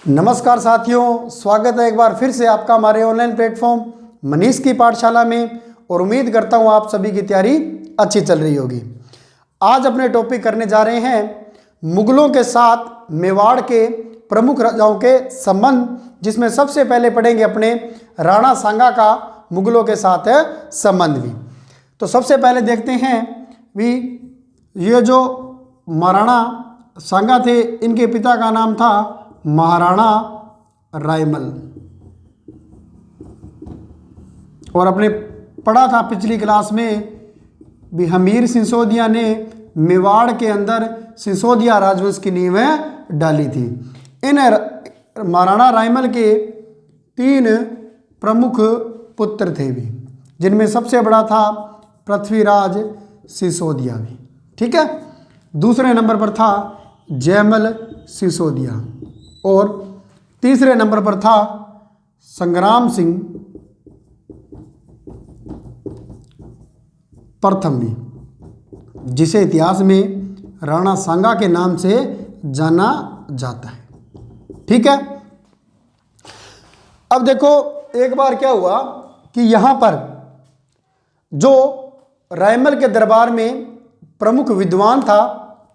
नमस्कार साथियों, स्वागत है एक बार फिर से आपका हमारे ऑनलाइन प्लेटफॉर्म मनीष की पाठशाला में। और उम्मीद करता हूं आप सभी की तैयारी अच्छी चल रही होगी। आज अपने टॉपिक करने जा रहे हैं मुगलों के साथ मेवाड़ के प्रमुख राजाओं के संबंध, जिसमें सबसे पहले पढ़ेंगे अपने राणा सांगा का मुगलों के साथ संबंध भी। तो सबसे पहले देखते हैं भी ये जो महाराणा सांगा थे, इनके पिता का नाम था महाराणा रायमल। और अपने पढ़ा था पिछली क्लास में भी हमीर सिसोदिया ने मेवाड़ के अंदर सिसोदिया राजवंश की नींव डाली थी। इन महाराणा रायमल के 3 प्रमुख पुत्र थे भी, जिनमें सबसे बड़ा था पृथ्वीराज सिसोदिया भी। ठीक है, दूसरे नंबर पर था जयमल सिसोदिया और तीसरे नंबर पर था संग्राम सिंह प्रथम भी, जिसे इतिहास में राणा सांगा के नाम से जाना जाता है। ठीक है, अब देखो एक बार क्या हुआ कि यहां पर जो रायमल के दरबार में प्रमुख विद्वान था,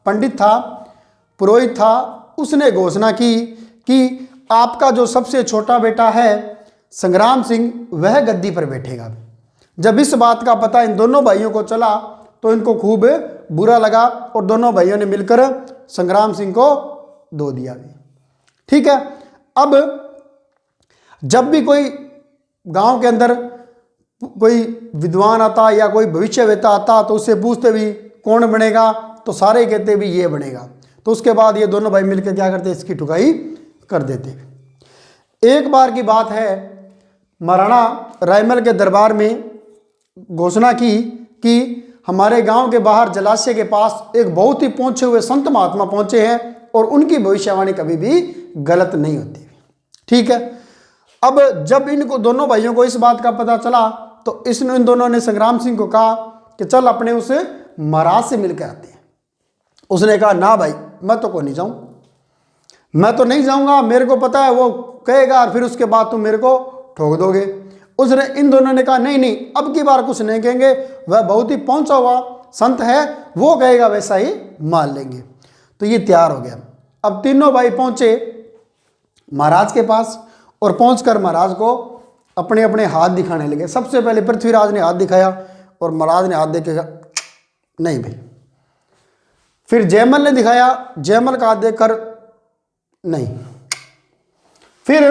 पंडित था, पुरोहित था, उसने घोषणा की कि आपका जो सबसे छोटा बेटा है संग्राम सिंह, वह गद्दी पर बैठेगा। जब इस बात का पता इन दोनों भाइयों को चला तो इनको खूब बुरा लगा और दोनों भाइयों ने मिलकर संग्राम सिंह को धो दिया। ठीक है, अब जब भी कोई गांव के अंदर कोई विद्वान आता या कोई भविष्यवेता आता तो उससे पूछते भी कौन बनेगा, तो सारे कहते भी ये बनेगा। तो उसके बाद ये दोनों भाई मिलकर क्या करते, इसकी ठुकाई कर देते। एक बार की बात है, महाराणा रायमल के दरबार में घोषणा की कि हमारे गांव के बाहर जलाशय के पास एक बहुत ही पहुंचे हुए संत महात्मा पहुंचे हैं और उनकी भविष्यवाणी कभी भी गलत नहीं होती। ठीक है, अब जब इनको दोनों भाइयों को इस बात का पता चला तो इन दोनों ने संग्राम सिंह को कहा कि चल अपने उस महाराज से मिलकर आते हैं। उसने कहा ना भाई, मैं तो को नहीं जाऊं, मैं तो नहीं जाऊंगा, मेरे को पता है वो कहेगा और फिर उसके बाद तुम मेरे को ठोक दोगे। उसने इन दोनों ने कहा नहीं नहीं, अब की बार कुछ नहीं कहेंगे, वह बहुत ही पहुंचा हुआ संत है, वो कहेगा वैसा ही मान लेंगे। तो ये तैयार हो गया। अब तीनों भाई पहुंचे महाराज के पास और पहुंचकर महाराज को अपने अपने हाथ दिखाने लगे। सबसे पहले पृथ्वीराज ने हाथ दिखाया और महाराज ने हाथ देखेगा नहीं भाई। फिर जयमल ने दिखाया, जयमल का हाथ देखकर नहीं। फिर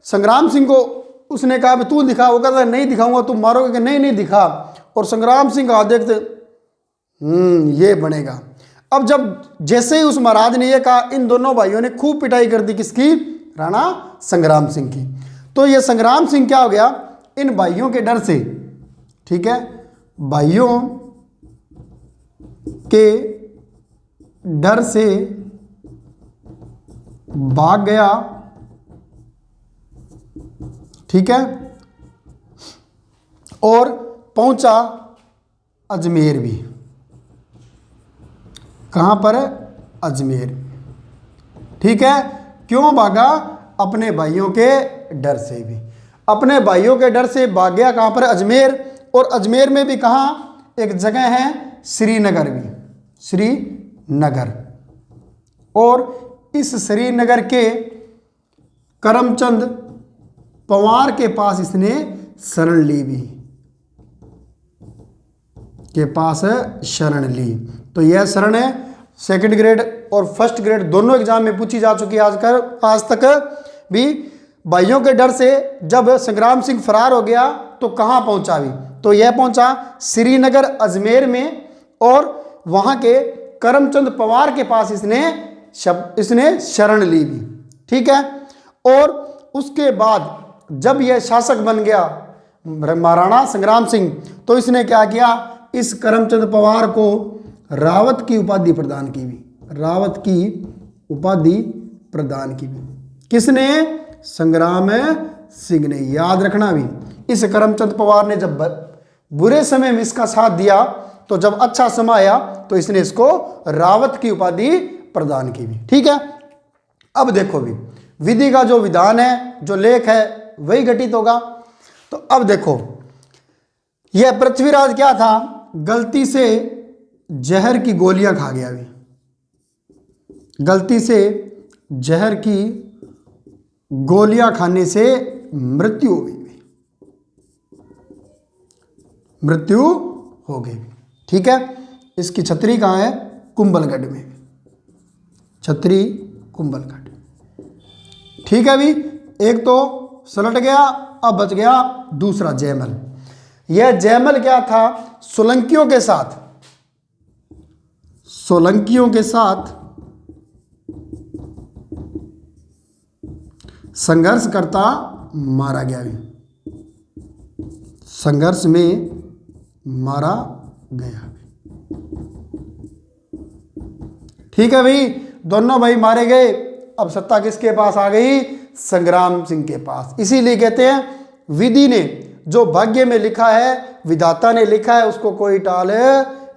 संग्राम सिंह को उसने कहा तू दिखा, वो कहता नहीं दिखाऊंगा, तुम मारोगे कि नहीं नहीं दिखा। और संग्राम सिंह का हाथ देखते ये बनेगा। अब जब जैसे ही उस महाराज ने ये कहा, इन दोनों भाइयों ने खूब पिटाई कर दी। किसकी? राणा संग्राम सिंह की। तो ये संग्राम सिंह क्या हो गया, इन भाइयों के डर से, ठीक है, भाइयों के डर से भाग गया। ठीक है, और पहुंचा अजमेर भी। कहां पर? अजमेर। ठीक है, क्यों भागा? अपने भाइयों के डर से भी। अपने भाइयों के डर से भाग गया। कहां पर? अजमेर। और अजमेर में भी कहां? एक जगह है श्रीनगर भी, श्रीनगर। और इस श्रीनगर के करमचंद पवार के पास इसने शरण ली भी, के पास शरण ली। तो यह शरण है सेकंड ग्रेड और फर्स्ट ग्रेड दोनों एग्जाम में पूछी जा चुकी है आज तक भी। भाइयों के डर से जब संग्राम सिंह फरार हो गया तो कहां पहुंचा भी? तो यह पहुंचा श्रीनगर अजमेर में और वहां के करमचंद पवार के पास इसने शरण ली भी। ठीक है, और उसके बाद जब यह शासक बन गया महाराणा संग्राम सिंह, तो इसने क्या किया, इस करमचंद पवार को रावत की उपाधि प्रदान की भी। रावत की उपाधि प्रदान की भी किसने? संग्राम सिंह ने। याद रखना भी, इस करमचंद पवार ने जब बुरे समय में इसका साथ दिया तो जब अच्छा समय आया तो इसने इसको रावत की उपाधि प्रदान की भी। ठीक है, अब देखो भी विधि का जो विधान है, जो लेख है, वही घटित होगा। तो अब देखो, यह पृथ्वीराज क्या था, गलती से जहर की गोलियां खा गया। अभी गलती से जहर की गोलियां खाने से मृत्यु हो गई, मृत्यु हो गई। ठीक है, इसकी छतरी कहाँ है, कुंभलगढ़ में, छतरी कुंभलगढ़। ठीक है, अभी एक तो सलट गया, अब बच गया दूसरा जयमल। यह जयमल क्या था, सोलंकियों के साथ, सोलंकियों के साथ संघर्ष करता मारा गया, संघर्ष में मारा गया। ठीक है भाई, दोनों भाई मारे गए। अब सत्ता किसके पास आ गई, संग्राम सिंह के पास। इसीलिए कहते हैं विधि ने जो भाग्य में लिखा है, विधाता ने लिखा है, उसको कोई टाल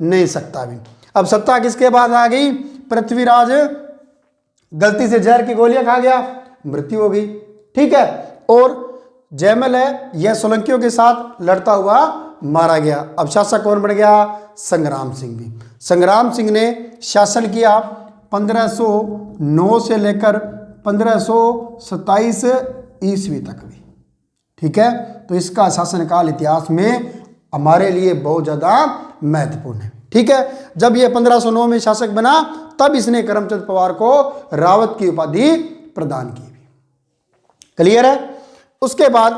नहीं सकता भी। अब सत्ता किसके पास आ गई, पृथ्वीराज गलती से जहर की गोलियां खा गया, मृत्यु हो गई। ठीक है, और जयमल है, यह सोलंकियों के साथ लड़ता हुआ मारा गया। अब शासक कौन बन गया, संग्राम सिंह भी। संग्राम सिंह ने शासन किया 1509 से लेकर 1527 ईस्वी तक भी। ठीक है, तो इसका शासनकाल इतिहास में हमारे लिए बहुत ज़्यादा महत्वपूर्ण है। ठीक है, जब ये 1509 में शासक बना, तब इसने करमचंद पवार को रावत की उपाधि प्रदान की। क्लियर है। उसके बाद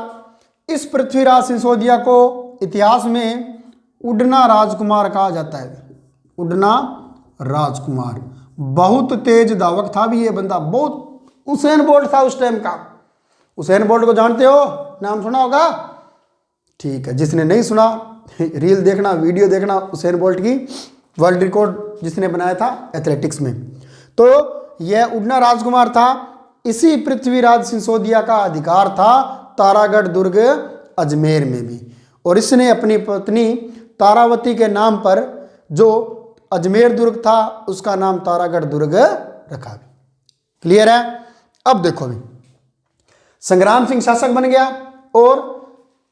इस पृथ्वीराज सिसोदिया को इतिहास में उड़ना राजकुमार कहा जाता है। उड़ना राजकुमार, बहुत तेज धावक था भी ये बंदा, बहुत। उसेन बोल्ट था उस टाइम का। उसेन बोल्ट को जानते हो, नाम सुना होगा। ठीक है, जिसने नहीं सुना, रील देखना, वीडियो देखना उसेन बोल्ट की, वर्ल्ड रिकॉर्ड जिसने बनाया था एथलेटिक्स में। तो यह उड़ना राजकुमार था। इसी पृथ्वीराज सिसोदिया का अधिकार था तारागढ़ दुर्ग अजमेर में भी, और इसने अपनी पत्नी तारावती के नाम पर जो अजमेर दुर्ग था उसका नाम तारागढ़ दुर्ग रखा भी। क्लियर है। अब देखो भी, संग्राम सिंह शासक बन गया, और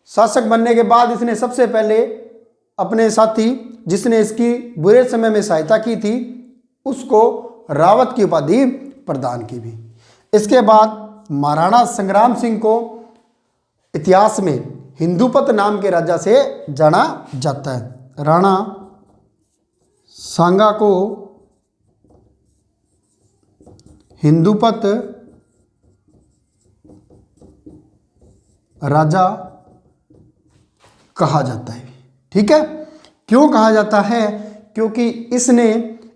शासक बनने के बाद इसने सबसे पहले अपने साथी जिसने इसकी बुरे समय में सहायता की थी उसको रावत की उपाधि प्रदान की भी। इसके बाद महाराणा संग्राम सिंह को इतिहास में हिंदुपत नाम के राजा से जाना जाता है। राणा सांगा को हिंदुपत राजा कहा जाता है। ठीक है, क्यों कहा जाता है, क्योंकि इसने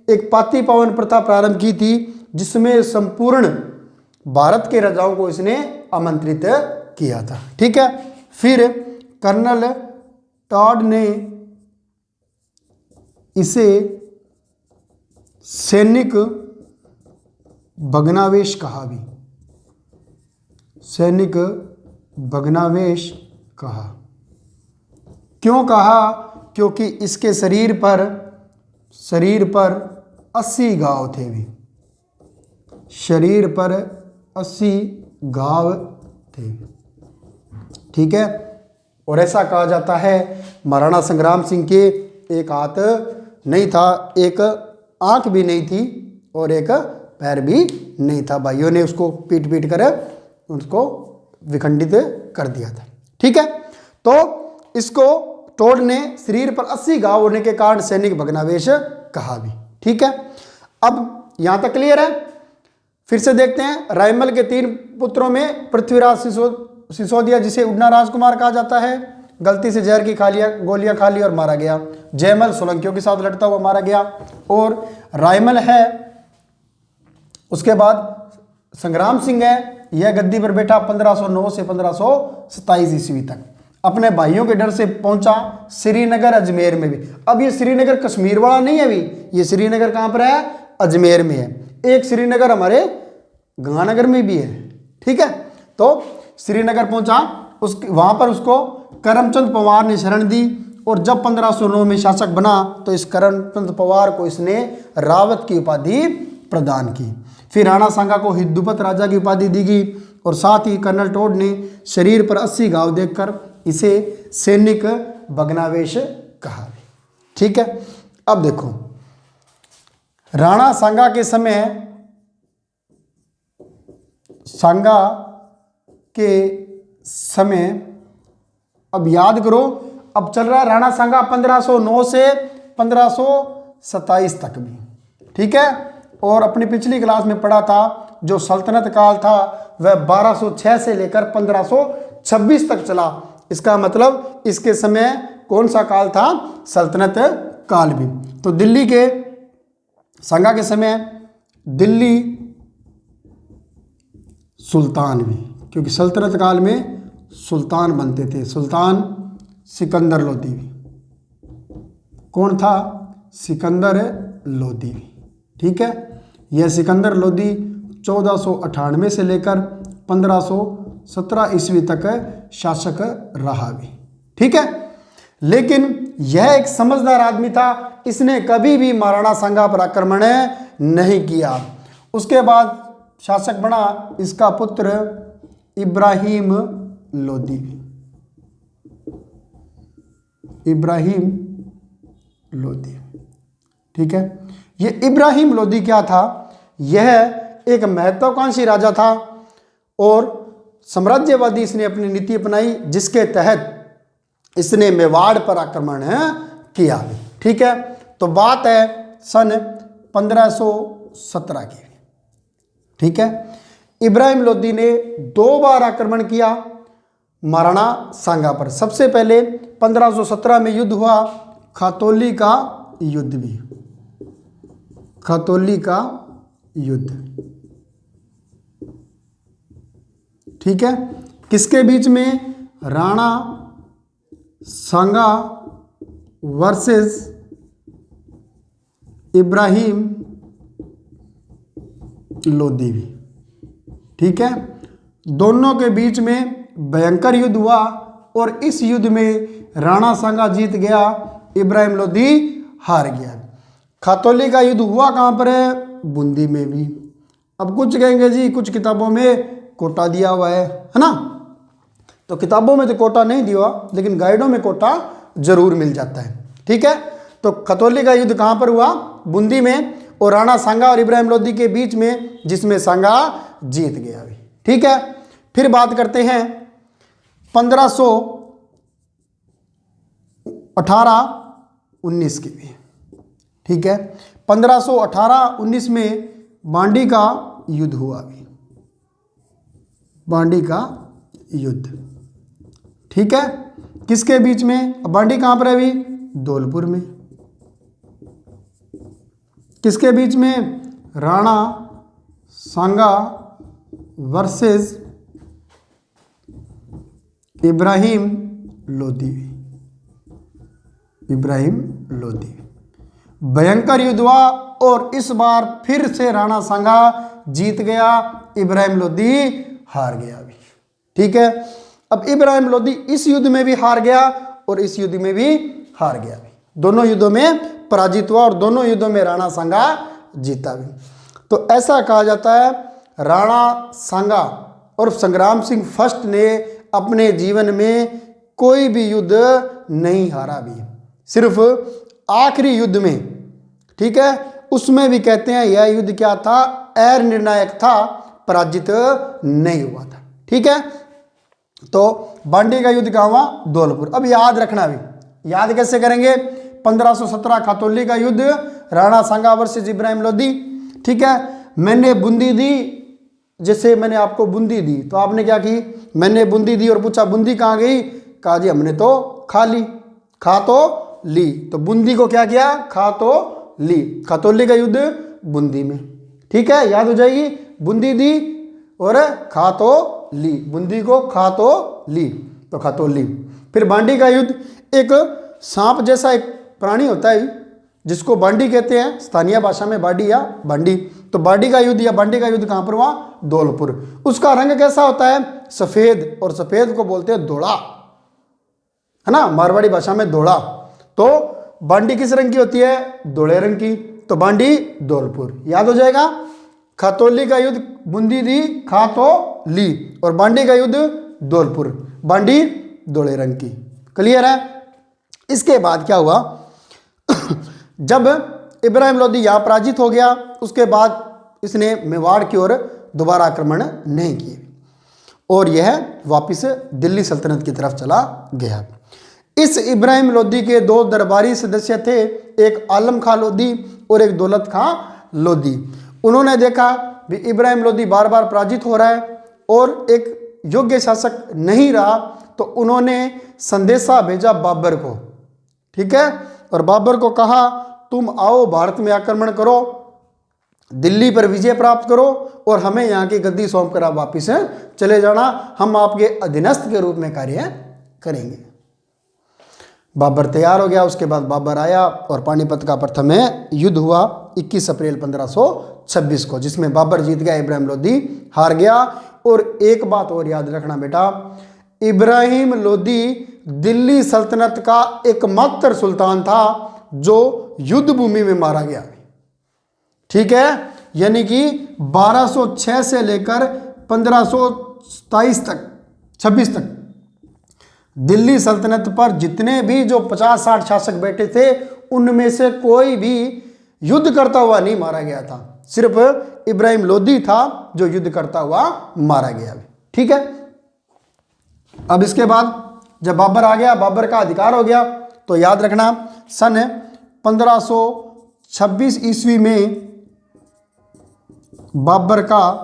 एक पाती पावन प्रथा प्रारंभ की थी जिसमें संपूर्ण भारत के राजाओं को इसने आमंत्रित किया था। ठीक है, फिर कर्नल टॉड ने इसे सैनिक भग्नावेश कहा भी, सैनिक भग्नावेश कहा। क्यों कहा, क्योंकि इसके शरीर पर 80 घाव थे भी, शरीर पर 80 घाव थे। ठीक है, और ऐसा कहा जाता है महाराणा संग्राम सिंह के एक हाथ नहीं था, एक आंख भी नहीं थी, और एक पैर भी नहीं था। भाइयों ने उसको पीट पीट कर उसको विखंडित कर दिया था। ठीक है, तो इसको टोड ने शरीर पर 80 घाव होने के कारण सैनिक भग्नावेश कहा भी। ठीक है, अब यहां तक क्लियर है। फिर से देखते हैं, रायमल के 3 पुत्रों में पृथ्वीराज सिसोदिया जिसे उड़ना राजकुमार कहा जाता है, गलती से जहर की गोलियां खा ली और मारा गया। जयमल सोलंकियों के साथ लड़ता हुआ मारा गया, और रायमल है, उसके बाद संग्राम सिंह है, यह गद्दी पर बैठा 1509 से 1527 ईस्वी तक। अपने भाइयों के डर से पहुंचा श्रीनगर अजमेर में भी। अब ये श्रीनगर कश्मीर वाला नहीं है भी, ये श्रीनगर कहाँ पर है, अजमेर में है। एक श्रीनगर हमारे गंगानगर में भी है। ठीक है, तो श्रीनगर पहुंचा, वहां पर उसको करमचंद पवार ने शरण दी, और जब 1509 में शासक बना तो इस करमचंद पवार को इसने रावत की उपाधि प्रदान की। फिर राणा सांगा को हिंदुपत राजा की उपाधि दी गई और साथ ही कर्नल टोड ने शरीर पर 80 घाव देखकर इसे सैनिक भग्नावेश कहा। ठीक है, अब देखो राणा सांगा के समय, सांगा के समय, अब याद करो, अब चल रहा है राणा सांगा 1509 से 1527 तक भी। ठीक है, और अपनी पिछली क्लास में पढ़ा था जो सल्तनत काल था वह 1206 से लेकर 1526 तक चला। इसका मतलब इसके समय कौन सा काल था? सल्तनत काल भी। तो दिल्ली के सांगा के समय दिल्ली सुल्तान भी, क्योंकि सल्तनत काल में सुल्तान बनते थे। सुल्तान सिकंदर लोदी भी, कौन था? सिकंदर लोदी। ठीक है, यह सिकंदर लोदी 1498 से लेकर 1517 ईस्वी तक शासक रहा भी। ठीक है, लेकिन यह एक समझदार आदमी था, इसने कभी भी महाराणा सांगा पर आक्रमण नहीं किया। उसके बाद शासक बना इसका पुत्र इब्राहिम लोदी। इब्राहिम लोदी। ठीक है, ये इब्राहिम लोदी क्या था? यह एक महत्वाकांक्षी राजा था और साम्राज्यवादी इसने अपनी नीति अपनाई, जिसके तहत इसने मेवाड़ पर आक्रमण किया। ठीक है, तो बात है सन 1517 की। ठीक है, इब्राहिम लोदी ने 2 बार आक्रमण किया महाराणा सांगा पर। सबसे पहले 1517 में युद्ध हुआ, खातौली का युद्ध भी, खातौली का युद्ध। ठीक है, किसके बीच में? राणा सांगा वर्सेस इब्राहिम लोदी भी। ठीक है, दोनों के बीच में भयंकर युद्ध हुआ और इस युद्ध में राणा सांगा जीत गया, इब्राहिम लोदी हार गया। खातौली का युद्ध हुआ कहाँ पर है? बूंदी में भी। अब कुछ कहेंगे जी कुछ किताबों में कोटा दिया हुआ है ना? तो किताबों में तो कोटा नहीं दिया, लेकिन गाइडों में कोटा जरूर मिल जाता है। ठीक है, तो खातौली का युद्ध कहाँ पर हुआ? बूंदी में, और राणा सांगा और इब्राहिम लोदी के बीच में, जिसमें सांगा जीत गया भी। ठीक है, फिर बात करते हैं 1518-19 की भी। ठीक है, 1518-19 में बांडी का युद्ध हुआ भी, बांडी का युद्ध। ठीक है, किसके बीच में? बांडी कहाँ पर है अभी? धौलपुर में। किसके बीच में? राणा सांगा वर्सेस इब्राहिम लोदी। इब्राहिम लोदी। भयंकर युद्ध हुआ और इस बार फिर से राणा सांगा जीत गया, इब्राहिम लोदी हार गया भी। ठीक है, अब इब्राहिम लोदी इस युद्ध में भी हार गया और इस युद्ध में भी हार गया भी। दोनों युद्धों में पराजित हुआ और दोनों युद्धों में राणा सांगा जीता भी। तो ऐसा कहा जाता है राणा सांगा और संग्राम सिंह फर्स्ट ने अपने जीवन में कोई भी युद्ध नहीं हारा भी, सिर्फ आखिरी युद्ध में। ठीक है, उसमें भी कहते हैं यह युद्ध क्या था? निर्णायक था, पराजित नहीं हुआ था। ठीक है, तो बांडी का युद्ध कहाँ हुआ? धौलपुर। अब याद रखना भी, याद कैसे करेंगे? 1517 खातौली का युद्ध, राणा सांगा वर्सेस इब्राहिम लोदी। ठीक है, मैंने बूंदी दी, जैसे मैंने आपको बूंदी दी तो आपने क्या की? मैंने बूंदी दी और पूछा बूंदी कहाँ गई? कहा जी हमने तो खा ली। खा तो ली, तो बूंदी को क्या किया? खा तो ली। खातौली का युद्ध बूंदी में। ठीक है, याद हो जाएगी, बूंदी दी और खा तो ली, बूंदी को खा तो ली, तो खातौली। फिर बांडी का युद्ध, एक सांप जैसा एक प्राणी होता है जिसको बांडी कहते हैं, स्थानीय भाषा में बाडी या बांडी। तो बाडी का युद्ध या बांडी का युद्ध कहाँ पर हुआ? धौलपुर। उसका रंग कैसा होता है? सफेद, और सफेद को बोलते हैं धोड़ा, है ना, मारवाड़ी भाषा में धोड़ा। तो बांडी किस रंग की होती है? धोले रंग की, तो बांडी धौलपुर। याद हो जाएगा। खतौली का युद्ध बूंदी दी खातौली, और बांडी का युद्ध धौलपुर, बांडी धोले रंग की। क्लियर है। इसके बाद क्या हुआ जब इब्राहिम लोदी यहाँ पराजित हो गया, उसके बाद इसने मेवाड़ की ओर दोबारा आक्रमण नहीं किए और यह वापस दिल्ली सल्तनत की तरफ चला गया। इस इब्राहिम लोदी के दो दरबारी सदस्य थे, एक आलम खां लोदी और एक दौलत खां लोदी। उन्होंने देखा भी इब्राहिम लोदी बार बार पराजित हो रहा है और एक योग्य शासक नहीं रहा, तो उन्होंने संदेशा भेजा बाबर को, ठीक है, और बाबर को कहा तुम आओ भारत में आक्रमण करो, दिल्ली पर विजय प्राप्त करो और हमें यहाँ की गद्दी सौंप कर आप वापिस चले जाना, हम आपके अधीनस्थ के रूप में कार्य करेंगे। बाबर तैयार हो गया। उसके बाद बाबर आया और पानीपत का प्रथम युद्ध हुआ 21 अप्रैल 1526 को, जिसमें बाबर जीत गया, इब्राहिम लोदी हार गया। और एक बात और याद रखना बेटा, इब्राहिम लोदी दिल्ली सल्तनत का एकमात्र सुल्तान था जो युद्ध भूमि में मारा गया, ठीक है, यानी कि 1206 से लेकर 1527 तक 26 तक दिल्ली सल्तनत पर जितने भी जो 50-60 शासक बैठे थे, उनमें से कोई भी युद्ध करता हुआ नहीं मारा गया था। सिर्फ इब्राहिम लोदी था जो युद्ध करता हुआ मारा गया, ठीक है। अब इसके बाद जब बाबर आ गया, बाबर का अधिकार हो गया, तो याद रखना सन 1526 ईस्वी में बाबर का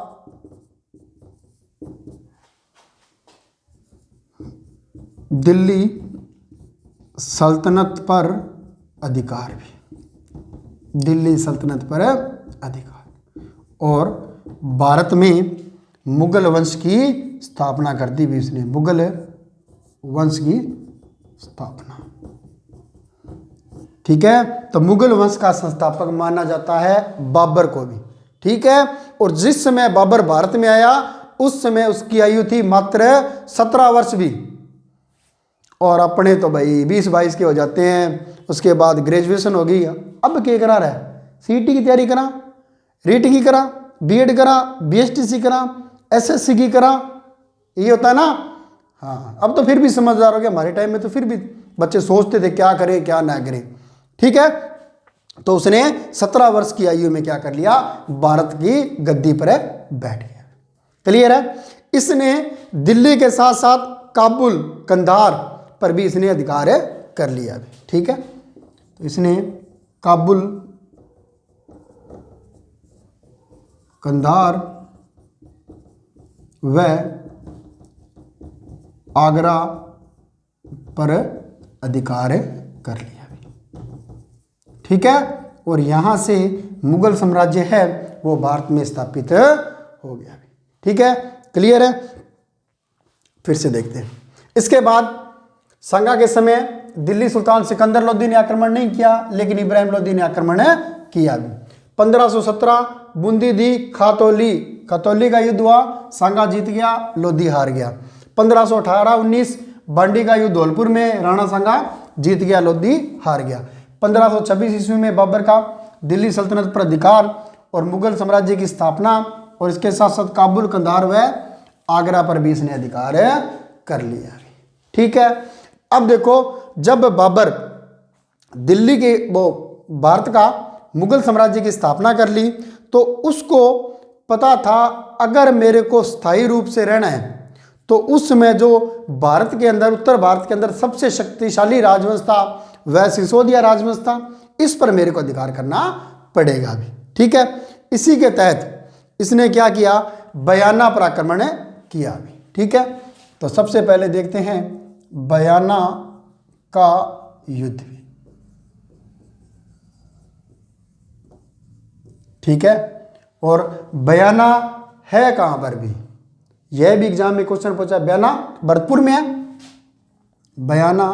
दिल्ली सल्तनत पर अधिकार भी, दिल्ली सल्तनत पर अधिकार, और भारत में मुगल वंश की स्थापना कर दी भी इसने, मुगल वंश की स्थापना, ठीक है। तो मुगल वंश का संस्थापक माना जाता है बाबर को भी, ठीक है। और जिस समय बाबर भारत में आया उस समय उसकी आयु थी मात्र 17 वर्ष भी, और अपने तो भाई 20-22 के हो जाते हैं। उसके बाद ग्रेजुएशन हो गई। अब क्या करा रहा है, सीईटी की तैयारी करा, रीट की करा, बीएड करा, बीएसटीसी करा, एसएससी की करा, ये होता है ना। हाँ, अब तो फिर भी समझदार हो गया। हमारे टाइम में तो फिर भी बच्चे सोचते थे क्या करें क्या ना करें, ठीक है। तो उसने 17 वर्ष की आयु में क्या कर लिया, भारत की गद्दी पर बैठ गया। क्लियर है। इसने दिल्ली के साथ साथ काबुल, कंधार पर भी इसने अधिकार कर लिया, ठीक है। तो इसने काबुल, कंधार व आगरा पर अधिकार कर लिया, ठीक है। और यहां से मुगल साम्राज्य है वो भारत में स्थापित हो गया, ठीक है। क्लियर है। फिर से देखते हैं। इसके बाद संगा के समय दिल्ली सुल्तान सिकंदर लोदी ने आक्रमण नहीं किया, लेकिन इब्राहिम लोदी ने आक्रमण किया। 1517 बूंदी दी खतौली का युद्ध हुआ, सांगा जीत गया, लोदी हार गया। 1518-19 बांडी का युद्ध धौलपुर में, राणा सांगा जीत गया, लोदी हार गया। 1526 ईस्वी में बाबर का दिल्ली सल्तनत पर अधिकार और मुगल साम्राज्य की स्थापना, और इसके साथ साथ काबुल, कंधार व आगरा पर भी इसने अधिकार कर लिया, ठीक है। अब देखो, जब बाबर दिल्ली के वो भारत का मुगल साम्राज्य की स्थापना कर ली, तो उसको पता था अगर मेरे को स्थायी रूप से रहना है तो उस समय जो भारत के अंदर, उत्तर भारत के अंदर सबसे शक्तिशाली राजवंश था वह सिसोदिया राजवंश था, इस पर मेरे को अधिकार करना पड़ेगा अभी, ठीक है। इसी के तहत इसने क्या किया, बयाना पर आक्रमण किया अभी, ठीक है। तो सबसे पहले देखते हैं बयाना का युद्ध, ठीक है। और बयाना है कहां पर भी, यह भी एग्जाम में क्वेश्चन पूछा, बयाना भरतपुर में है, बयाना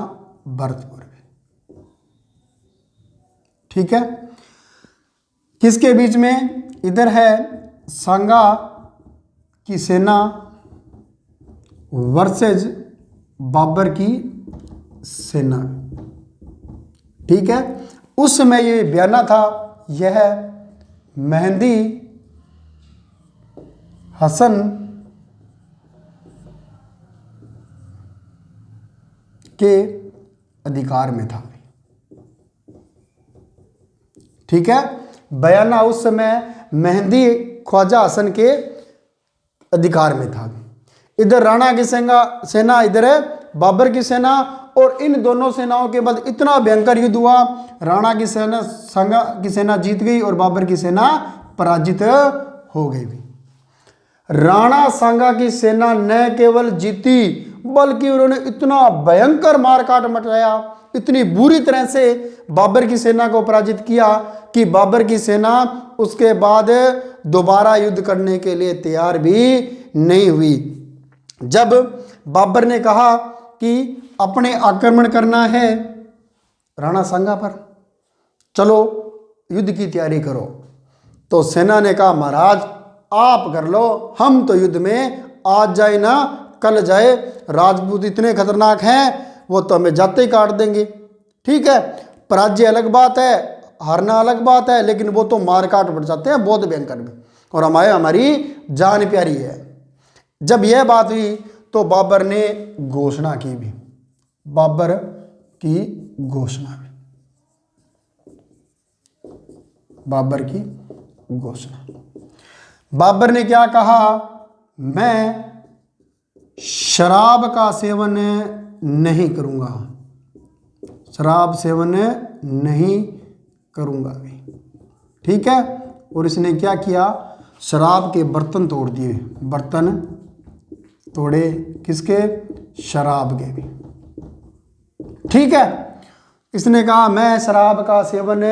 भरतपुर में, ठीक है। किसके बीच में, इधर है सांगा की सेना वर्सेज बाबर की सेना, ठीक है। उस समय ये बयाना था, यह मेहंदी हसन के अधिकार में था। ठीक है, बयाना उस समय मेहंदी ख्वाजा हसन के अधिकार में था। इधर राणा की सेना, इधर है बाबर की सेना, और इन दोनों सेनाओं के बाद इतना भयंकर युद्ध हुआ, राणा की सेना सांगा की सेना जीत गई और बाबर की सेना पराजित हो गई। राणा सांगा की सेना न केवल जीती बल्कि उन्होंने इतना भयंकर मारकाट मचाया, इतनी बुरी तरह से बाबर की सेना को पराजित किया कि बाबर की सेना उसके बाद दोबारा युद्ध करने के लिए तैयार भी नहीं हुई। जब बाबर ने कहा कि अपने आक्रमण करना है राणा सांगा पर, चलो युद्ध की तैयारी करो, तो सेना ने कहा महाराज आप कर लो, हम तो युद्ध में आज जाए ना कल जाए, राजपूत इतने खतरनाक हैं वो तो हमें जाते ही काट देंगे। ठीक है, पराजय अलग बात है, हारना अलग बात है, लेकिन वो तो मार काट बढ़ जाते हैं बहुत भयंकर में, और हमारी जान प्यारी है। जब यह बात हुई तो बाबर ने घोषणा की भी, बाबर की घोषणा भी, बाबर की घोषणा। बाबर ने क्या कहा, मैं शराब का सेवन नहीं करूंगा, शराब सेवन नहीं करूंगा भी। ठीक है, और इसने क्या किया, शराब के बर्तन तोड़ दिए, बर्तन तोड़े किसके, शराब के भी। ठीक है, इसने कहा मैं शराब का सेवन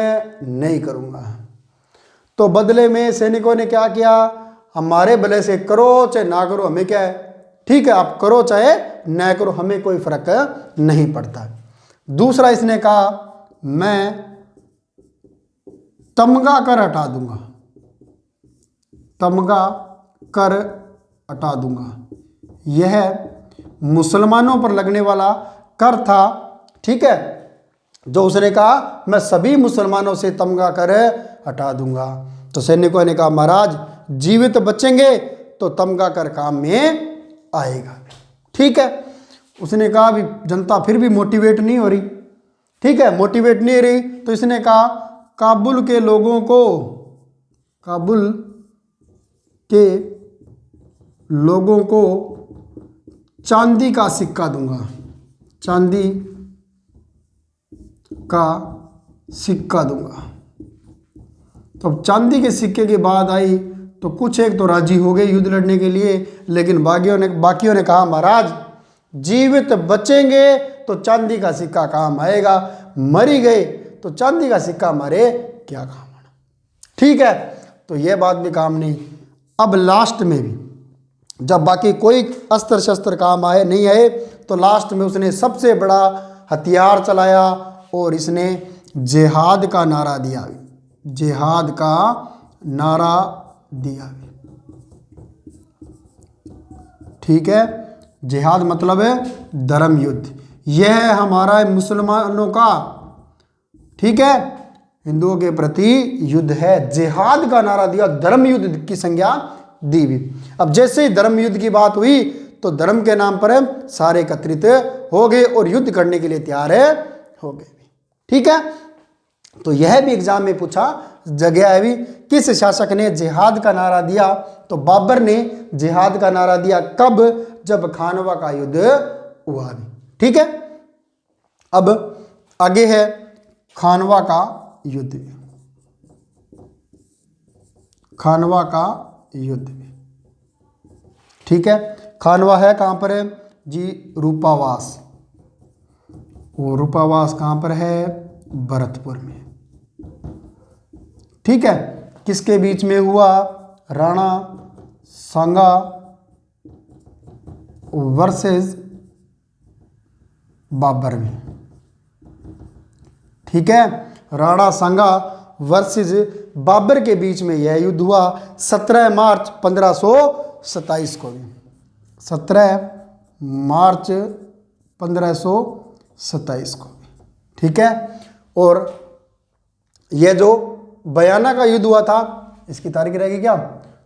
नहीं करूंगा। तो बदले में सैनिकों ने क्या किया, हमारे भले से करो चाहे ना करो हमें क्या है, ठीक है आप करो चाहे ना करो हमें कोई फर्क नहीं पड़ता। दूसरा इसने कहा मैं तमगा कर हटा दूंगा, तमगा कर हटा दूंगा। यह मुसलमानों पर लगने वाला कर था। ठीक है, जो उसने कहा मैं सभी मुसलमानों से तमगा कर हटा दूंगा। तो सैनिकों ने कहा महाराज जीवित बचेंगे तो तमगा कर काम में आएगा। ठीक है, उसने कहा भी जनता फिर भी मोटिवेट नहीं हो रही, ठीक है मोटिवेट नहीं हो रही, तो इसने कहा काबुल के लोगों को, काबुल के लोगों को चांदी का सिक्का दूंगा, चांदी का सिक्का दूंगा। तो अब चांदी के सिक्के की बात आई तो कुछ एक तो राजी हो गए युद्ध लड़ने के लिए, लेकिन बाकियों ने कहा महाराज जीवित बचेंगे तो चांदी का सिक्का काम आएगा, मरी गए तो चांदी का सिक्का हमारे क्या काम आना। ठीक है, तो यह बात भी काम नहीं। अब लास्ट में भी जब बाकी कोई अस्त्र शस्त्र काम आए नहीं आए, तो लास्ट में उसने सबसे बड़ा हथियार चलाया और इसने जिहाद का नारा दिया, जिहाद का नारा दिया। ठीक है, जिहाद मतलब है धर्म युद्ध, यह है हमारा मुसलमानों का, ठीक है हिंदुओं के प्रति युद्ध है। जिहाद का नारा दिया, धर्म युद्ध की संज्ञा दी भी। अब जैसे ही धर्म युद्ध की बात हुई तो धर्म के नाम पर सारे एकत्रित हो गए और युद्ध करने के लिए तैयार हो गए। ठीक है, तो यह भी एग्जाम में पूछा जगह है भी, किस शासक ने जिहाद का नारा दिया, तो बाबर ने जिहाद का नारा दिया। कब, जब खानवा का युद्ध हुआ। ठीक है, अब आगे है खानवा का युद्ध, खानवा का युद्ध। ठीक है, खानवा है कहां पर है जी, रूपावास। वो रूपावास कहां पर है, भरतपुर में। ठीक है, किसके बीच में हुआ, राणा सांगा वर्सेस बाबर में। ठीक है, राणा सांगा वर्सेस बाबर के बीच में यह युद्ध हुआ 17 मार्च 1527 को भी, 17 मार्च 1527 को। ठीक है, और यह जो बयाना का युद्ध हुआ था, इसकी तारीख रहेगी क्या,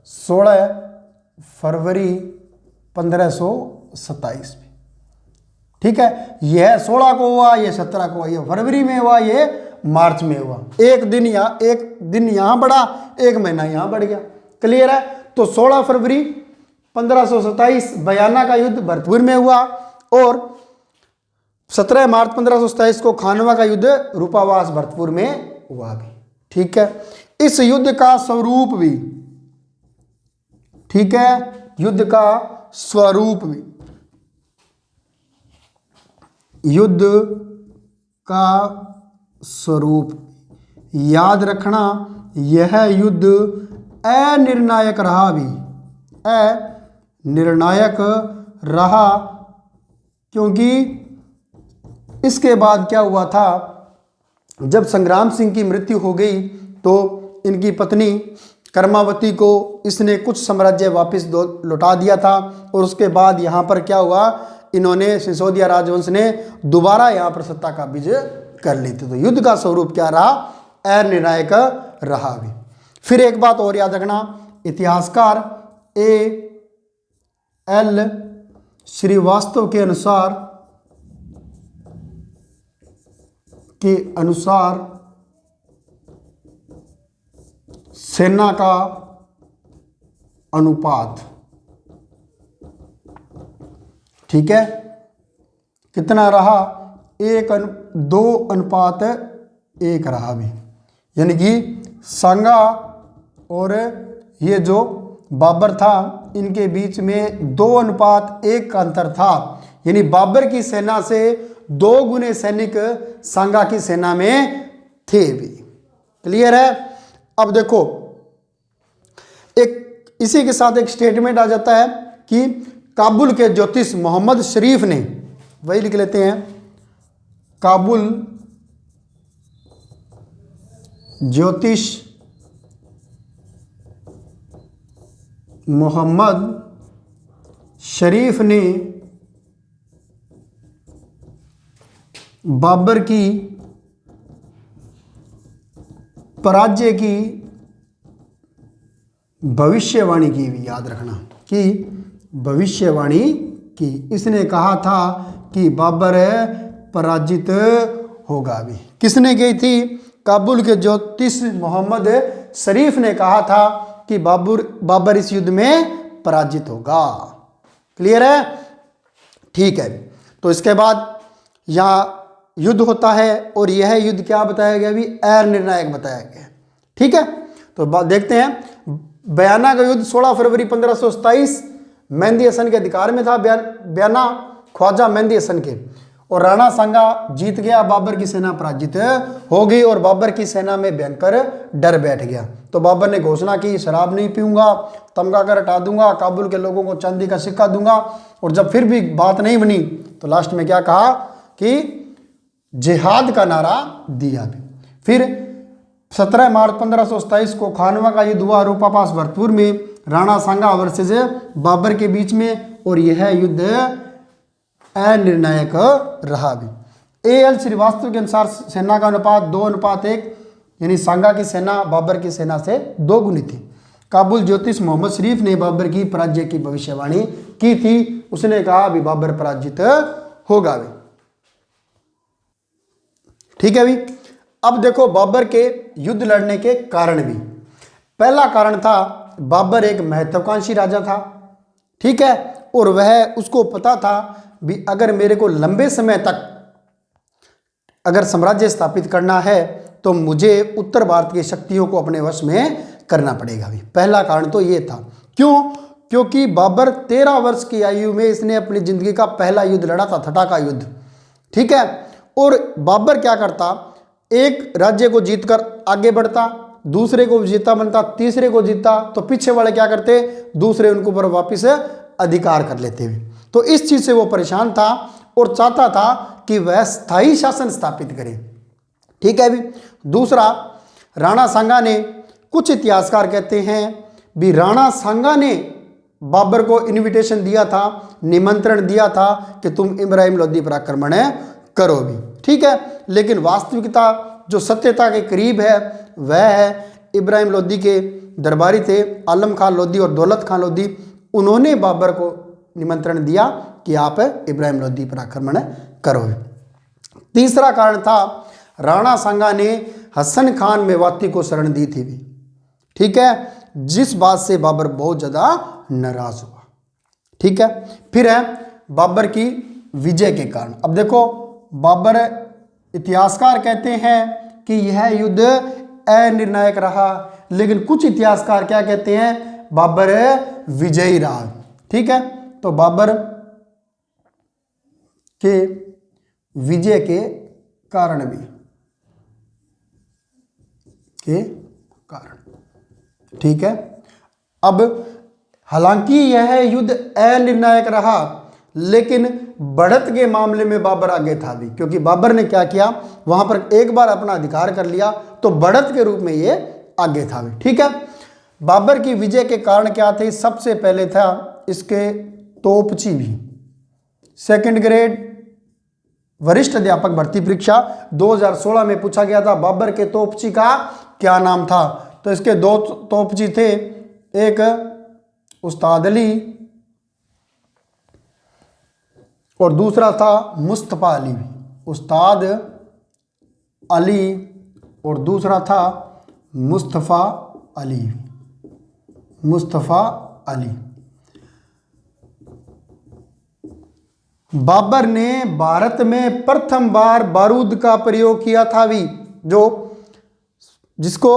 16 फरवरी 1527 में। ठीक है, यह 16 को हुआ, ये 17 को हुआ, ये फरवरी में हुआ, ये मार्च में हुआ। एक दिन यहाँ बढ़ा, एक महीना यहाँ बढ़ गया। क्लियर है। तो 16 फरवरी 1527 बयाना का युद्ध भरतपुर में हुआ और 17 मार्च 1527 को खानवा का युद्ध रूपावास भरतपुर में हुआ भी। ठीक है, इस युद्ध का स्वरूप भी, ठीक है, युद्ध का स्वरूप भी, युद्ध का स्वरूप याद रखना, यह युद्ध अनिर्णायक रहा भी, अनिर्णायक रहा, क्योंकि इसके बाद क्या हुआ था, जब संग्राम सिंह की मृत्यु हो गई तो इनकी पत्नी कर्मावती को इसने कुछ साम्राज्य वापस लौटा दिया था और उसके बाद यहाँ पर क्या हुआ, इन्होंने सिसोदिया राजवंश ने दोबारा यहाँ पर सत्ता का विजय कर ली थी। तो युद्ध का स्वरूप क्या रहा, अनिर्णायक रहा भी। फिर एक बात और याद रखना, इतिहासकार A.L. श्रीवास्तव के अनुसार सेना का अनुपात, ठीक है, कितना रहा, 2:1 रहा भी। यानी कि सांगा और ये जो बाबर था इनके बीच में 2:1 का अंतर था। यानी बाबर की सेना से 2 गुने सैनिक सांगा की सेना में थे भी। क्लियर है। अब देखो, एक इसी के साथ एक स्टेटमेंट आ जाता है कि काबुल के ज्योतिष मोहम्मद शरीफ ने, वही लिख लेते हैं, काबुल ज्योतिष मोहम्मद शरीफ ने बाबर की पराजय की भविष्यवाणी की भी, याद रखना कि भविष्यवाणी की। इसने कहा था कि बाबर पराजित होगा भी। किसने की थी? काबुल के ज्योतिष मोहम्मद शरीफ ने कहा था कि बाबर इस युद्ध में पराजित होगा। क्लियर है। ठीक है, तो इसके बाद यहाँ युद्ध होता है और यह युद्ध क्या बताया गया अभी, अनिर्णायक बताया गया। ठीक है, तो देखते हैं। बयाना का युद्ध 16 फरवरी 1527 मेहंदी हसन के अधिकार में था। बयाना ख्वाजा मेहंदी हसन के, और राणा सांगा जीत गया, बाबर की सेना पराजित हो गई और बाबर की सेना में भयंकर डर बैठ गया। तो बाबर ने घोषणा की, शराब नहीं पीऊंगा, तमगा कर हटा दूंगा, काबुल के लोगों को चांदी का सिक्का दूंगा। और जब फिर भी बात नहीं बनी तो लास्ट में क्या कहा कि जिहाद का नारा दिया। फिर 17 मार्च 1527 को खानवा का युद्ध हुआ रूपापास भरतपुर में, राणा सांगा वर्सेस बाबर के बीच में, और यह युद्ध अनिर्णायक रहा भी। A.L. श्रीवास्तव के अनुसार सेना का अनुपात 2:1, यानी सांगा की सेना बाबर की सेना से 2 गुनी थी। काबुल ज्योतिष मोहम्मद शरीफ ने बाबर की पराजय की भविष्यवाणी की थी। उसने कहा भी बाबर पराजित होगा भी। ठीक है भी। अब देखो बाबर के युद्ध लड़ने के कारण भी। पहला कारण था, बाबर एक महत्वाकांक्षी राजा था। ठीक है, और वह उसको पता था भी अगर मेरे को लंबे समय तक अगर साम्राज्य स्थापित करना है तो मुझे उत्तर भारत की शक्तियों को अपने वश में करना पड़ेगा भी। पहला कारण तो ये था। क्यों? क्योंकि बाबर 13 वर्ष की आयु में इसने अपनी जिंदगी का पहला युद्ध लड़ा था, ठटा का युद्ध। ठीक है, और बाबर क्या करता, एक राज्य को जीतकर आगे बढ़ता, दूसरे को जीता बनता, तीसरे को जीता तो पीछे वाले क्या करते, दूसरे उनके ऊपर वापिस अधिकार कर लेते हुए। तो इस चीज से वो परेशान था और चाहता था कि वह स्थायी शासन स्थापित करे। ठीक है भी। दूसरा, राणा सांगा ने, कुछ इतिहासकार कहते हैं भी राणा सांगा ने बाबर को इनविटेशन दिया था, निमंत्रण दिया था कि तुम इब्राहिम लोदी पर आक्रमण करो भी। ठीक है, लेकिन वास्तविकता जो सत्यता के करीब है वह है इब्राहिम लोदी के दरबारी थे आलम खान लोदी और दौलत खान लोदी। उन्होंने बाबर को निमंत्रण दिया कि आप इब्राहिम लोदी पर आक्रमण करो। तीसरा कारण था राणा सांगा ने हसन खान मेवाती को शरण दी थी, ठीक है, जिस बात से बाबर बहुत ज़्यादा नाराज हुआ। ठीक है, फिर है बाबर की विजय के कारण। अब देखो, बाबर, इतिहासकार कहते हैं कि यह युद्ध अनिर्णायक रहा, लेकिन कुछ इतिहासकार क्या कहते हैं, बाबर विजयी रहा। ठीक है, तो बाबर के विजय के कारण भी ठीक है। अब हालांकि यह युद्ध अनिर्णायक रहा, लेकिन बढ़त के मामले में बाबर आगे था भी, क्योंकि बाबर ने क्या किया, वहां पर एक बार अपना अधिकार कर लिया तो बढ़त के रूप में ये आगे था भी। ठीक है, बाबर की विजय के कारण क्या थे, सबसे पहले था इसके तोपची भी। सेकंड ग्रेड वरिष्ठ अध्यापक भर्ती परीक्षा 2016 में पूछा गया था, बाबर के तोपची का क्या नाम था। तो इसके दो तोपची थे, एक उस्ताद अली और दूसरा था मुस्तफ़ा अली। उस्ताद अली और दूसरा था मुस्तफ़ा अली। बाबर ने भारत में प्रथम बार बारूद का प्रयोग किया था भी, जो जिसको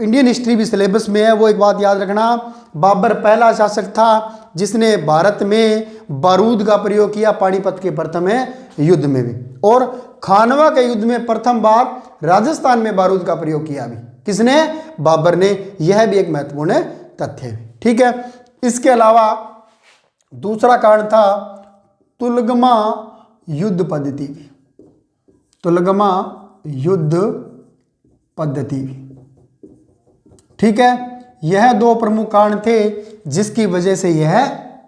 इंडियन हिस्ट्री भी सिलेबस में है, वो एक बात याद रखना, बाबर पहला शासक था जिसने भारत में बारूद का प्रयोग किया, पानीपत के प्रथम युद्ध में भी, और खानवा के युद्ध में प्रथम बार राजस्थान में बारूद का प्रयोग किया भी। किसने, बाबर ने। यह भी एक महत्वपूर्ण तथ्य है। ठीक है, इसके अलावा दूसरा कारण था तुलगमा युद्ध पद्धति। तुलगमा युद्ध पद्धति। ठीक है, यह दो प्रमुख कारण थे जिसकी वजह से यह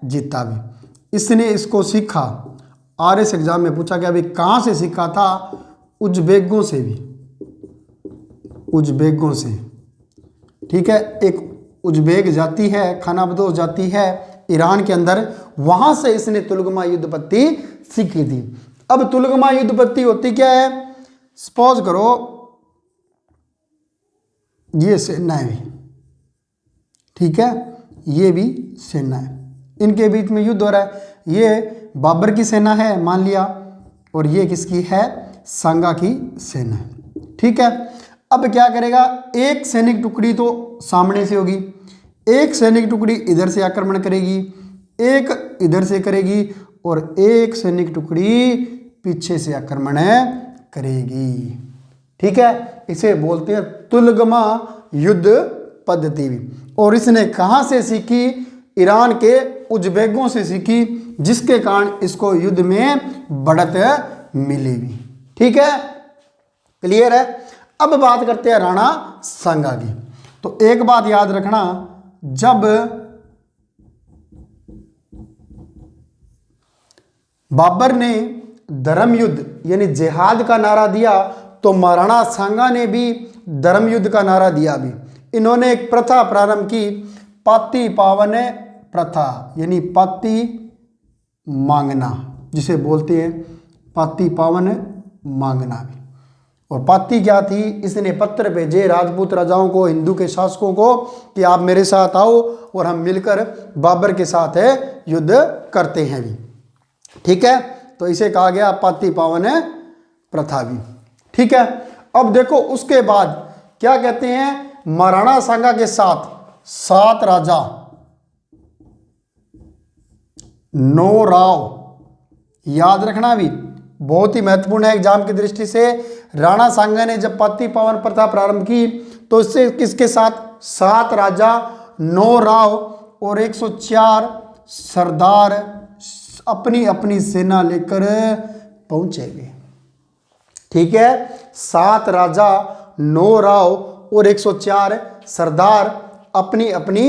जीता भी। इसने इसको सीखा, आरएस एग्जाम में पूछा गया, भी कहां से सीखा था, उज्बेकों से भी, उज्बेकों से। ठीक है, एक उज्बेक जाति है, खानाबदोश जाति है ईरान के अंदर, वहां से इसने तुलगमा युद्ध पद्धति सीखी थी। अब तुलगमा युद्ध पद्धति होती क्या है, सपोज करो ये सेना है, ठीक है, ये भी सेना है, इनके बीच में युद्ध हो रहा है। ये बाबर की सेना है मान लिया, और ये किसकी है, सांगा की सेना है। ठीक है, अब क्या करेगा, एक सैनिक टुकड़ी तो सामने से होगी, एक सैनिक टुकड़ी इधर से आक्रमण करेगी, एक इधर से करेगी, और एक सैनिक टुकड़ी पीछे से आक्रमण करेगी। ठीक है, इसे बोलते हैं तुलगमा युद्ध पद्धति भी। और इसने कहां से सीखी, ईरान के उज्बेकों से सीखी, जिसके कारण इसको युद्ध में बढ़त मिली भी। ठीक है, क्लियर है। अब बात करते हैं राणा सांगा की। तो एक बात याद रखना, जब बाबर ने धर्म युद्ध यानी जिहाद का नारा दिया, तो महाराणा सांगा ने भी धर्म युद्ध का नारा दिया भी। इन्होंने एक प्रथा प्रारंभ की, पाती पावन प्रथा, यानी पाती मांगना, जिसे बोलते हैं पाती पावन मांगना भी। और पाती क्या थी, इसने पत्र भेजे राजपूत राजाओं को, हिंदू के शासकों को, कि आप मेरे साथ आओ और हम मिलकर बाबर के साथ युद्ध करते हैं भी। ठीक है, तो इसे कहा गया पाती पावन प्रथा भी। ठीक है, अब देखो उसके बाद क्या कहते हैं, महाराणा सांगा के साथ 7 राजा, 9 राव, याद रखना भी बहुत ही महत्वपूर्ण है एग्जाम की दृष्टि से। राणा सांगा ने जब पाती पावन प्रथा प्रारंभ की, तो इससे किसके साथ, 7 राजा, 9 राव और 104 सरदार अपनी अपनी सेना लेकर पहुंचेंगे। ठीक है, 7 राजा, 9 राव और 104 सरदार अपनी अपनी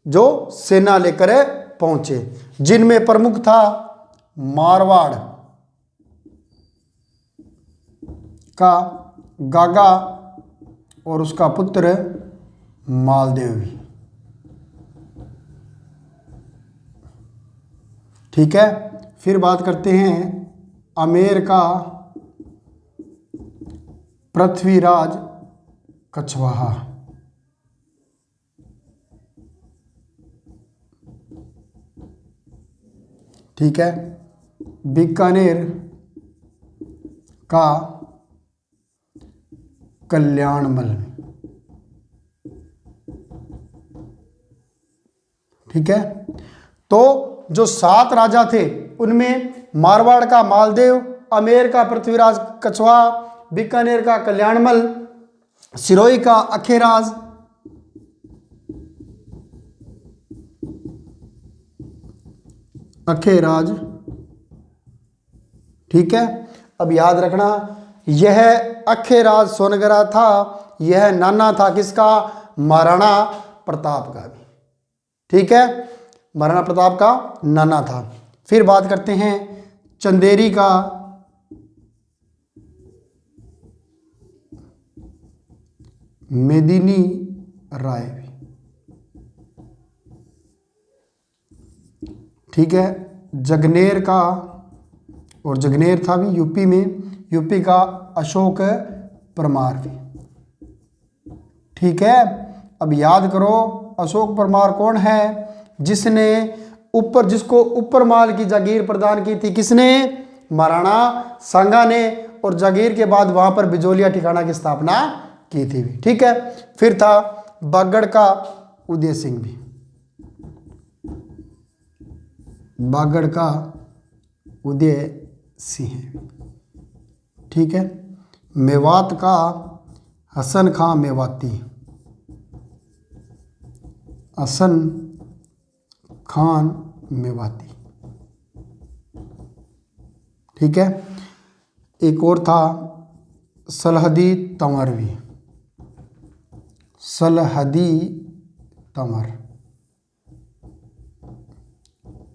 जो सेना लेकर पहुंचे, जिनमें प्रमुख था मारवाड़ का गागा और उसका पुत्र मालदेव भी। ठीक है। फिर बात करते हैं आमेर का पृथ्वीराज कछवाहा। ठीक है। बीकानेर का कल्याणमल। ठीक है। तो जो 7 राजा थे उनमें मारवाड़ का मालदेव, आमेर का पृथ्वीराज कछवाहा, बीकानेर का कल्याणमल, सिरोही का अखेराज, ठीक है। अब याद रखना, यह अखेराज सोनगरा था, यह नाना था किसका? महाराणा प्रताप का भी। ठीक है, महाराणा प्रताप का नाना था। फिर बात करते हैं चंदेरी का मेदिनी राय। ठीक है। जगनेर का, और जगनेर था भी यूपी में, यूपी का अशोक परमार भी। ठीक है। अब याद करो अशोक परमार कौन है? जिसको ऊपर माल की जागीर प्रदान की थी किसने? महाराणा सांगा ने, और जागीर के बाद वहां पर बिजोलिया ठिकाना की स्थापना की थी भी। ठीक है। फिर था बागड़ का उदय सिंह भी, बागड़ का उदय सिंह। ठीक है। मेवात का हसन खां मेवाती, हसन खान मेवाती। ठीक है। एक और था सलहदी तंवर भी, सलहदी तंवर।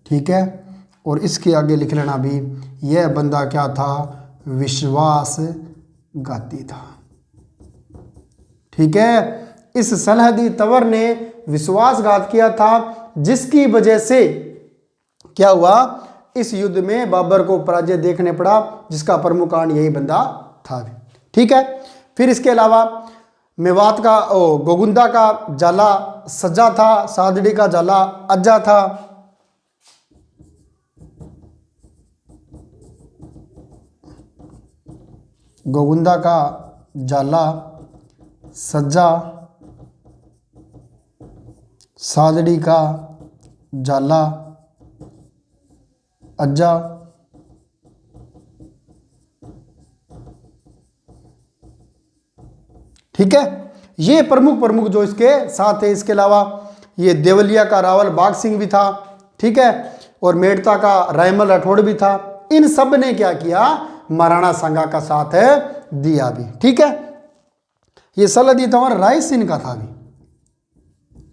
ठीक है। और इसके आगे लिख लेना भी, यह बंदा क्या था? विश्वासघाती था। ठीक है। इस सलहदी तंवर ने विश्वासघात किया था, जिसकी वजह से क्या हुआ? इस युद्ध में बाबर को पराजय देखने पड़ा, जिसका प्रमुख कारण यही बंदा था। ठीक है। फिर इसके अलावा मेवात का गोगुंदा का जाला सज्जा था, सादड़ी का जाला अज्जा था। गोगुंदा का जाला सज्जा, सादड़ी का जाला अज्जा। ठीक है। ये प्रमुख जो इसके साथ है। इसके अलावा ये देवलिया का रावल बाग सिंह भी था। ठीक है। और मेड़ता का रायमल राठौड़ भी था। इन सब ने क्या किया? महाराणा सांगा का साथ दिया भी। ठीक है। ये सलहदी तंवर रायसेन का था भी,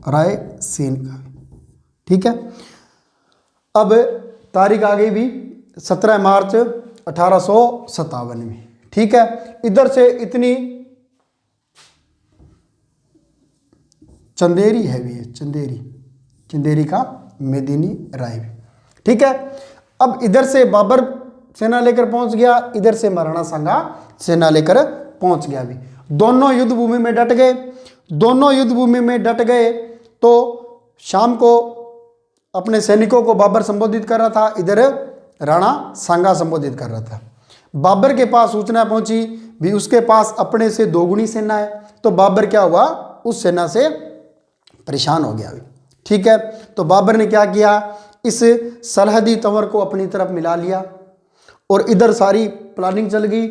रायसेन का। ठीक है। अब तारीख आ गई भी 17 मार्च 1857 में। ठीक है। इधर से इतनी चंदेरी है भी, चंदेरी का मेदिनी राय भी। ठीक है। अब इधर से बाबर सेना लेकर पहुंच गया, इधर से महाराणा सांगा सेना लेकर पहुंच गया भी। दोनों युद्ध भूमि में डट गए। दोनों युद्ध भूमि में डट गए तो शाम को अपने सैनिकों को बाबर संबोधित कर रहा था, इधर राणा सांगा संबोधित कर रहा था। बाबर के पास सूचना पहुंची भी उसके पास अपने से दोगुनी सेना है, तो बाबर क्या हुआ? उस सेना से परेशान हो गया। ठीक है। तो बाबर ने क्या किया? इस सरहदी तंवर को अपनी तरफ मिला लिया, और इधर सारी प्लानिंग चल गई।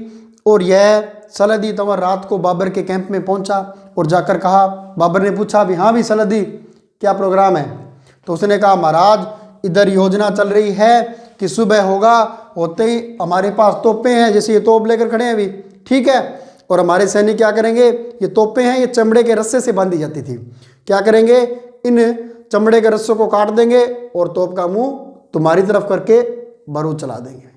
और यह सलहदी तंवर रात को बाबर के कैंप में पहुंचा और जाकर कहा, बाबर ने पूछा भी, हाँ भी सलहदी क्या प्रोग्राम है? तो उसने कहा, महाराज इधर योजना चल रही है कि सुबह होगा, होते ही हमारे पास तोपें हैं, जैसे ये तोप लेकर खड़े हैं अभी। ठीक है। और हमारे सैनिक क्या करेंगे? ये तोपें हैं, ये चमड़े के रस्से से बांधी जाती थी। क्या करेंगे? इन चमड़े के रस्सों को काट देंगे और तोप का मुंह तुम्हारी तरफ करके बारूद चला देंगे।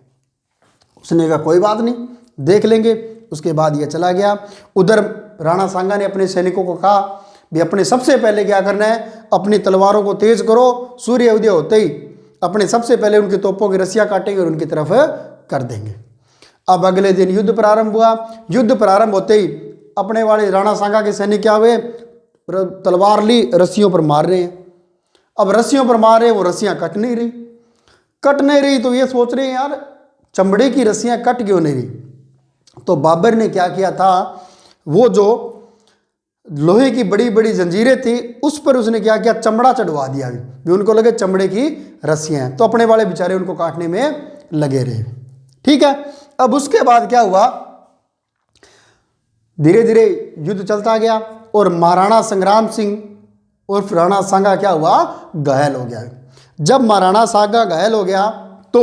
उसने कहा कोई बात नहीं, देख लेंगे। उसके बाद ये चला गया। उधर राणा सांगा ने अपने सैनिकों को कहा भी अपने सबसे पहले क्या करना है? अपनी तलवारों को तेज करो, सूर्य उदय होते ही अपने सबसे पहले उनकी तोपों की रस्सियां काटेंगे और उनकी तरफ कर देंगे। अब अगले दिन युद्ध प्रारंभ हुआ। युद्ध प्रारंभ होते ही अपने वाले राणा सांगा के सैनिक क्या हुए, तलवार ली, रस्सियों पर मार रहे हैं। अब रस्सियों पर मार रहे हैं, वो रस्सियां कट नहीं रही, तो ये सोच रहे हैं यार चमड़े की रस्सियां कट क्यों नहीं रही। तो बाबर ने क्या किया था, वो जो लोहे की बड़ी बड़ी जंजीरें थी उस पर उसने क्या किया, चमड़ा चढ़वा दिया। भी उनको लगे चमड़े की रस्सियां हैं, तो अपने वाले बेचारे उनको काटने में लगे रहे। ठीक है, अब उसके बाद क्या हुआ, धीरे धीरे युद्ध चलता गया और महाराणा संग्राम सिंह और राणा सांगा क्या हुआ, घायल हो गया। जब महाराणा सांगा घायल हो गया तो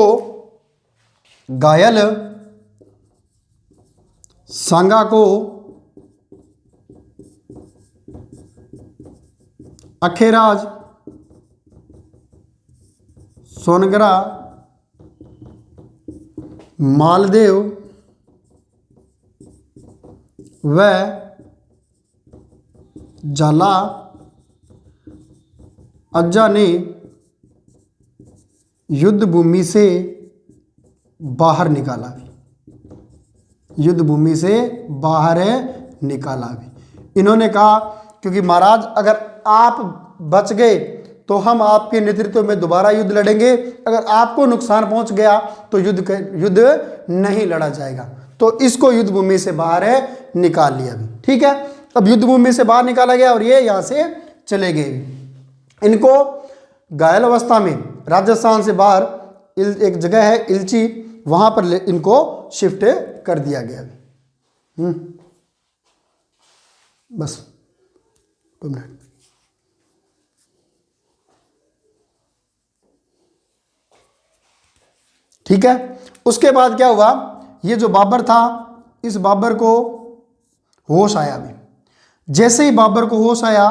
घायल सांगा को अखेराज, सोनगरा, मालदेव व झाला अज्जा ने युद्ध भूमि से बाहर निकाला भी, युद्ध भूमि से बाहर निकाला भी। इन्होंने कहा क्योंकि महाराज अगर आप बच गए तो हम आपके नेतृत्व में दोबारा युद्ध लड़ेंगे, अगर आपको नुकसान पहुंच गया तो युद्ध नहीं लड़ा जाएगा। तो इसको युद्ध भूमि से बाहर निकाल लिया भी। ठीक है, अब युद्ध भूमि से बाहर निकाला गया और ये यहां से चले गए। इनको घायल अवस्था में राजस्थान से बाहर एक जगह है इलची, वहां पर इनको शिफ्ट कर दिया गया। बस 2 मिनट। ठीक है, उसके बाद क्या हुआ, ये जो बाबर था इस बाबर को होश आया भी। जैसे ही बाबर को होश आया,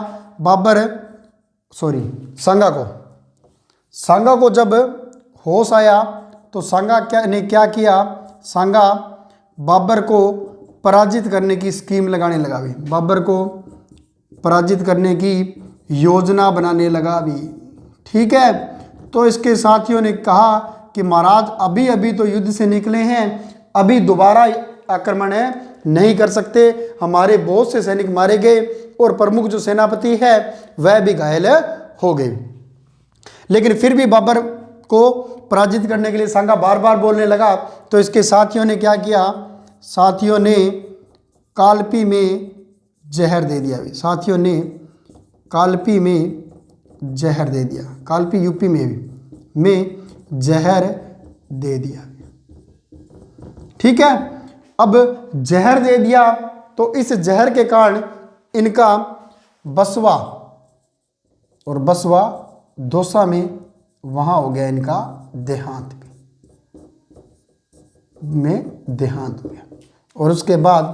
सांगा को जब होश आया तो सांगा ने क्या किया, सांगा बाबर को पराजित करने की स्कीम लगाने लगा भी, बाबर को पराजित करने की योजना बनाने लगा भी। ठीक है, तो इसके साथियों ने कहा कि महाराज अभी अभी तो युद्ध से निकले हैं, अभी दोबारा आक्रमण नहीं कर सकते, हमारे बहुत से सैनिक मारे गए और प्रमुख जो सेनापति है वह भी घायल हो गए। लेकिन फिर भी बाबर को पराजित करने के लिए सांगा बार बार बोलने लगा। तो इसके साथियों ने क्या किया, साथियों ने कालपी में जहर दे दिया। साथियों ने कालपी में जहर दे दिया, कालपी यूपी में जहर दे दिया। ठीक है, अब जहर दे दिया तो इस जहर के कारण इनका बसवा और बसवा दौसा में वहां हो गया इनका देहांत हो गया। और उसके बाद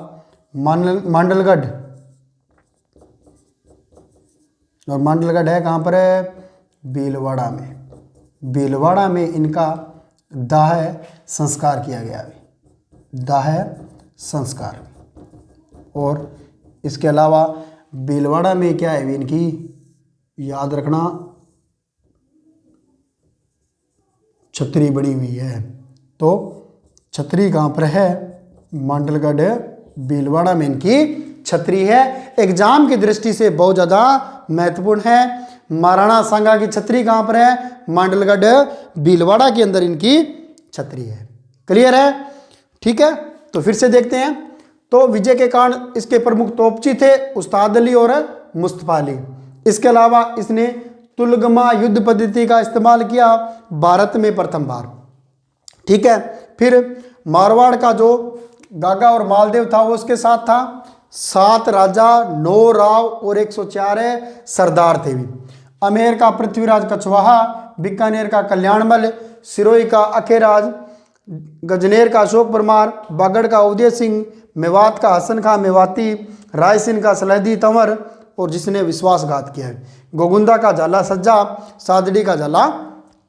मांडलगढ़, और मांडलगढ़ है कहाँ पर है, भीलवाड़ा में। भीलवाड़ा में इनका दाह संस्कार किया गया, दाह संस्कार। और इसके अलावा भीलवाड़ा में क्या है, इनकी याद रखना छतरी बनी हुई है। तो छतरी कहाँ पर है, मांडलगढ़ भीलवाड़ा में इनकी छतरी है। एग्जाम की दृष्टि से बहुत ज़्यादा महत्वपूर्ण है। महाराणा सांगा की छतरी कहाँ पर है, मांडलगढ़ भीलवाड़ा के अंदर इनकी छतरी है। क्लियर है? ठीक है, तो फिर से देखते हैं। तो विजय के कारण इसके प्रमुख तोपची थे उस्ताद अली और मुस्तफा अली। इसके अलावा इसने तुलगमा युद्ध पद्धति का इस्तेमाल किया भारत में प्रथम बार। ठीक है, फिर मारवाड़ का जो गागा और मालदेव था वो उसके साथ था। 7 राजा, 9 राव और 104 सरदार थे भी। अमेर का पृथ्वीराज कछवाहा, बीकानेर का कल्याणमल, सिरोही का अखेराज, गजनेर का अशोक परमार, बागड़ का उदय सिंह, मेवात का हसन खां मेवाती, रायसेन का सलहदी तंवर और जिसने विश्वासघात किया है, गोगुंदा का झाला सज्जा, सादड़ी का झाला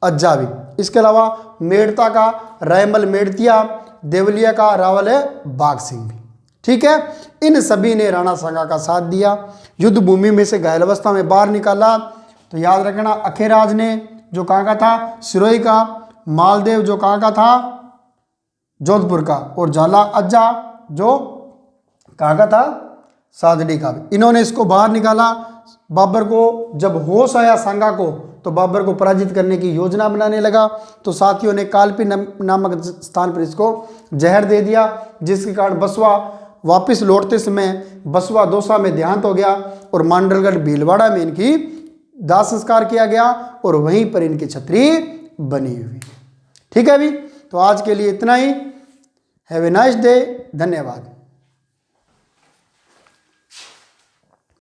अज्जा भी। इसके अलावा मेड़ता का रायमल मेड़तिया, देवलिया का रावल बाग सिंह भी। ठीक है, इन सभी ने राणा सांगा का साथ दिया। युद्ध भूमि में से घायल अवस्था में बाहर निकाला। तो याद रखना, अखेराज ने जो कहाँ का था, सिरोही का, मालदेव जो कहाँ का था, जोधपुर का, और झाला अज्जा जो कहाँ का था, सादड़ी का। इन्होंने इसको बाहर निकाला। बाबर को जब होश आया सांगा को, तो बाबर को पराजित करने की योजना बनाने लगा। तो साथियों ने कालपी नामक स्थान पर इसको जहर दे दिया, जिसके कारण बसवा वापस लौटते समय बसवा दौसा में देहांत हो गया और मांडलगढ़ भीलवाड़ा में इनकी दाह संस्कार किया गया और वहीं पर इनकी छतरी बनी हुई। ठीक है अभी, तो आज के लिए इतना ही। Have a nice day. धन्यवाद।